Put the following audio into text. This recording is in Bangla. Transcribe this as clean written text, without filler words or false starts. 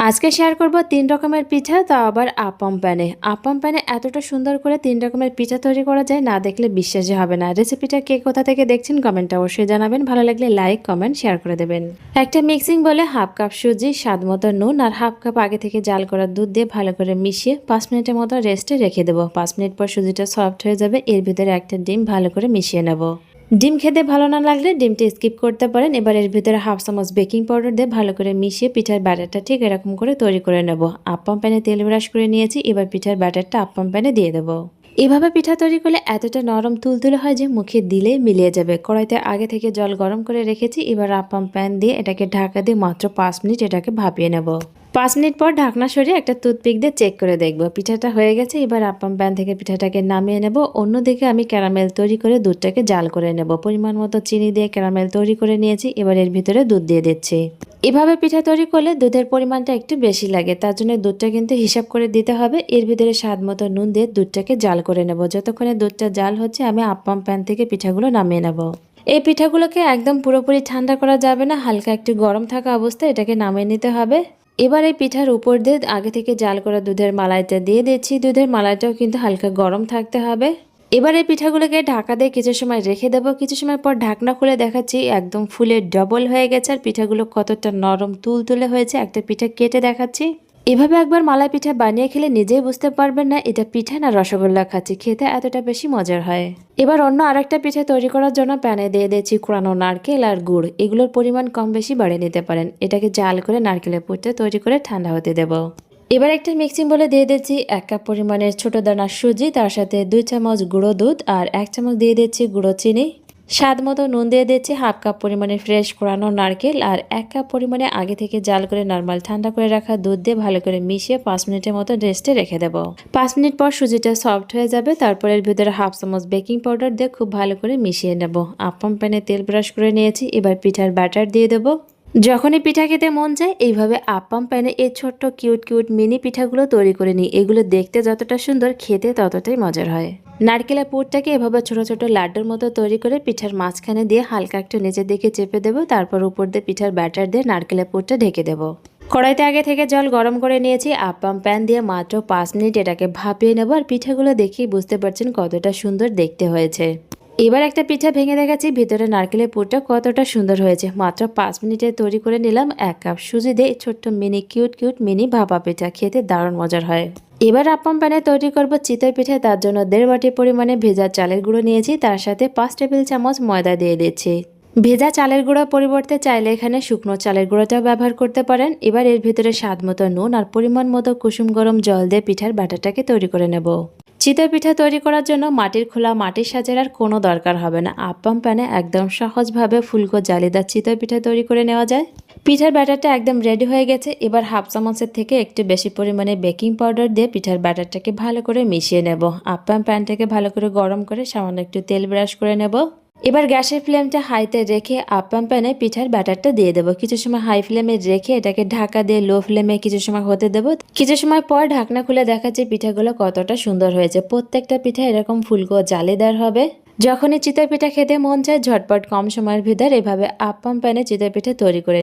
আজকে শেয়ার করব ৩ রকমের পিঠা, তাও আবার আপ্পাম প্যানে। আপ্পাম প্যানে এতটা সুন্দর করে ৩ রকমের পিঠা তৈরি করা যায়, না দেখলে বিশ্বাসই হবে না। রেসিপিটা কে কোথা থেকে দেখছেন কমেন্টে অবশ্যই জানাবেন। ভালো লাগলে লাইক কমেন্ট শেয়ার করে দেবেন। একটা মিক্সিং বলে হাফ কাপ সুজি, স্বাদ মতো নুন আর হাফ কাপ আগে থেকে জাল করা দুধ দিয়ে ভালো করে মিশিয়ে ৫ মিনিটের মতো রেস্টে রেখে দেবো। ৫ মিনিট পর সুজিটা সফট হয়ে যাবে। এর ভিতরে একটা ডিম ভালো করে মিশিয়ে নেব। ডিম খেতে ভালো না লাগলে ডিমটি স্কিপ করতে পারেন। এবার এর ভিতরে হাফ চামচ বেকিং পাউডার দিয়ে ভালো করে মিশিয়ে পিঠার ব্যাটারটা ঠিক এরকম করে তৈরি করে নেব। আপ্পাম প্যানে তেল ব্রাশ করে নিয়েছি। এবার পিঠার ব্যাটারটা আপ্পাম প্যানে দিয়ে দেবো। এভাবে পিঠা তৈরি করলে এতটা নরম তুলতুলে হয় যে মুখে দিলে মিলিয়ে যাবে। কড়াইতে আগে থেকে জল গরম করে রেখেছি। এবার আপ্পাম প্যান দিয়ে এটাকে ঢাকা দিয়ে মাত্র ৫ মিনিট এটাকে ভাপিয়ে নেব। ৫ মিনিট পর ঢাকনা সরিয়ে একটা টুথপিক দিয়ে চেক করে দেখব পিঠাটা হয়ে গেছে। এবার আপ্পাম প্যান থেকে পিঠাটাকে নামিয়ে নেব। অন্যদিকে আমি ক্যারামেল তৈরি করে দুধটাকে জাল করে নেব। পরিমাণ মতো চিনি দিয়ে ক্যারামেল তৈরি করে নিয়েছি। এবার এর ভিতরে দুধ দিয়ে দিচ্ছি। এভাবে পিঠা তৈরি করলে দুধের পরিমাণটা একটু বেশি লাগে, তার জন্য দুধটা কিন্তু হিসাব করে দিতে হবে। এর ভিতরে স্বাদ মতো নুন দিয়ে দুধটাকে জাল করে নেব। যতক্ষণে দুধটা জাল হচ্ছে আমি আপ্পাম প্যান থেকে পিঠাগুলো নামিয়ে নেব। এই পিঠাগুলোকে একদম পুরোপুরি ঠান্ডা করা যাবে না, হালকা একটু গরম থাকা অবস্থায় এটাকে নামিয়ে নিতে হবে। এবার এই পিঠার উপর দিয়ে আগে থেকে জাল করা দুধের মালাইটা দিয়ে দিচ্ছি। দুধের মালাইটাও কিন্তু হালকা গরম থাকতে হবে। এবার এই পিঠাগুলোকে ঢাকা দিয়ে কিছু সময় রেখে দেবো। কিছু সময় পর ঢাকনা খুলে দেখাচ্ছি একদম ফুলে ডবল হয়ে গেছে আর পিঠাগুলো কতটা নরম তুলতুলে হয়েছে। একটা পিঠা কেটে দেখাচ্ছি। এভাবে একবার মালাই পিঠা বানিয়ে খেলে নিজেই বুঝতে পারবেন না এটা পিঠা না রসগোল্লা খাচ্ছি, খেতে এতটা বেশি মজার হয়। এবার অন্য আরেকটা পিঠা তৈরি করার জন্য প্যানে দিয়ে দিয়েছি কোরানো নারকেল আর গুড়। এগুলোর পরিমাণ কম বেশি বাড়িয়ে নিতে পারেন। এটাকে জাল করে নারকেলের পুরটা তৈরি করে ঠান্ডা হতে দেব। এবার একটা মিক্সিং বলে দিয়ে দিচ্ছি ১ কাপ পরিমাণের ছোট দানার সুজি, তার সাথে ২ চামচ গুঁড়ো দুধ আর ১ চামচ দিয়ে দিচ্ছি গুঁড়ো চিনি। স্বাদ মতো নুন দিয়ে দিচ্ছি। হাফ কাপ পরিমাণে ফ্রেশ কোরানো নারকেল আর ১ কাপ পরিমাণে আগে থেকে জাল করে নর্মাল ঠান্ডা করে রাখা দুধ দিয়ে ভালো করে মিশিয়ে ৫ মিনিটের মতো রেস্টে রেখে দেব। ৫ মিনিট পর সুজিটা সফট হয়ে যাবে। তারপর এর ভিতরে হাফ চামচ বেকিং পাউডার দিয়ে খুব ভালো করে মিশিয়ে নেব। আপ্পাম প্যানে তেল ব্রাশ করে নিয়েছি। এবার পিঠার ব্যাটার দিয়ে দেবো। যখনই পিঠা খেতে মন চায় এইভাবে আপ্পাম প্যানে এই ছোট্ট কিউট কিউট মিনি পিঠাগুলো তৈরি করে নিই। এগুলো দেখতে যতটা সুন্দর, খেতে ততটাই মজার হয়। নারকেলের পুরটাকে এভাবে ছোট ছোট লাড্ডুর মতো তৈরি করে পিঠার মাঝখানে দিয়ে হালকা একটু নিচের দিকে চেপে দেবো। তারপর উপর দিয়ে পিঠার ব্যাটার দিয়ে নারকেলের পুরটা ঢেকে দেবো। কড়াইতে আগে থেকে জল গরম করে নিয়েছি। আপ্পাম প্যান দিয়ে মাত্র ৫ মিনিট এটাকে ভাপিয়ে নেব। আর পিঠাগুলো দেখেই বুঝতে পারছেন কতটা সুন্দর দেখতে হয়েছে। এবার একটা পিঠা ভেঙে দেখাচ্ছি ভিতরে নারকেলের পুরটা কতটা সুন্দর হয়েছে। মাত্র ৫ মিনিটে তৈরি করে নিলাম। ১ কাপ সুজি দিয়ে ছোট্ট মিনি কিউট কিউট মিনি ভাপা পিঠা, খেতে দারুণ মজার হয়। এবার আপ্পাম প্যানে তৈরি করব চিতই পিঠা। তার জন্য ১.৫ বাটি পরিমাণে ভেজা চালের গুঁড়ো নিয়েছি। তার সাথে ৫ টেবিল চামচ ময়দা দিয়ে দিচ্ছি। ভেজা চালের গুঁড়োর পরিবর্তে চাইলে এখানে শুকনো চালের গুঁড়োটাও ব্যবহার করতে পারেন। এবার এর ভিতরে স্বাদ মতো নুন আর পরিমাণ মতো কুসুম গরম জল দিয়ে পিঠার ব্যাটারটাকে তৈরি করে নেব। চিতই পিঠা তৈরি করার জন্য মাটির খোলা মাটির সাজের আর কোনো দরকার হবে না। আপ্পাম প্যানে একদম সহজভাবে ফুলকো জালিদার চিতই পিঠা তৈরি করে নেওয়া যায়। পিঠার ব্যাটারটা একদম রেডি হয়ে গেছে। এবার হাফ চামচের থেকে একটু বেশি পরিমাণে বেকিং পাউডার দিয়ে পিঠার ব্যাটারটাকে ভালো করে মিশিয়ে নেব। আপ্পাম প্যানটাকে ভালো করে গরম করে সামান্য একটু তেল ব্রাশ করে নেব। এবার গ্যাসের ফ্লেমটা হাইতে রেখে আপ্পাম প্যানে পিঠার ব্যাটারটা দিয়ে দেবো। কিছু সময় হাই ফ্লেমে রেখে এটাকে ঢাকা দিয়ে লো ফ্লেমে কিছু সময় হতে দেবো। কিছু সময় পর ঢাকনা খুলে দেখাচ্ছি পিঠাগুলো কতটা সুন্দর হয়েছে। প্রত্যেকটা পিঠা এরকম ফুলকো জালিদার হবে। যখনই চিতই পিঠা খেতে মন চায় ঝটপট কম সময়ের ভিতর এভাবে আপ্পাম প্যানে চিতই পিঠা তৈরি করে